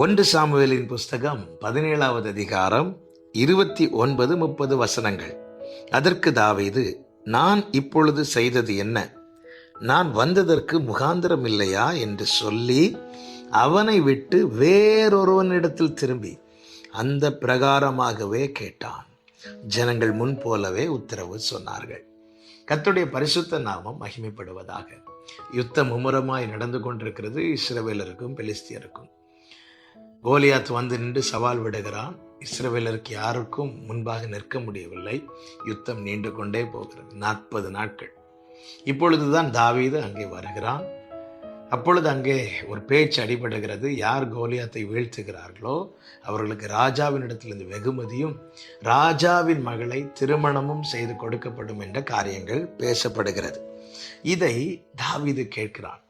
1 சாமுவேலின் புஸ்தகம் 17வது அதிகாரம் 29-30 வசனங்கள். அதற்கு தாவீது, நான் இப்பொழுது செய்தது என்ன? நான் வந்ததற்கு முகாந்திரம் இல்லையா என்று சொல்லி அவனை விட்டு வேறொருவனிடத்தில் திரும்பி அந்த பிரகாரமாகவே கேட்டான். ஜனங்கள் முன் போலவே உத்தரவு சொன்னார்கள். கர்த்தருடைய பரிசுத்த நாமம் மகிமைப்படுவதாக. யுத்தம் மும்முரமாய் நடந்து கொண்டிருக்கிறது இஸ்ரவேலருக்கும் பெலிஸ்தியருக்கும். கோலியாத் வந்து நின்று சவால் விடுகிறான். இஸ்ரவேலருக்கு யாருக்கும் முன்பாக நிற்க முடியவில்லை. யுத்தம் நீண்டு கொண்டே போகிறது 40 நாட்கள். இப்பொழுதுதான் தாவீது அங்கே வருகிறான். அப்பொழுது அங்கே ஒரு பேச்சு அடிபடுகிறது. யார் கோலியாத்தை வீழ்த்துகிறார்களோ அவர்களுக்கு ராஜாவினிடத்திலிருந்து வெகுமதியும் ராஜாவின் மகளை திருமணமும் செய்து கொடுக்கப்படும் என்ற காரியங்கள் பேசப்படுகிறது. இதை தாவீது கேட்கிறான்.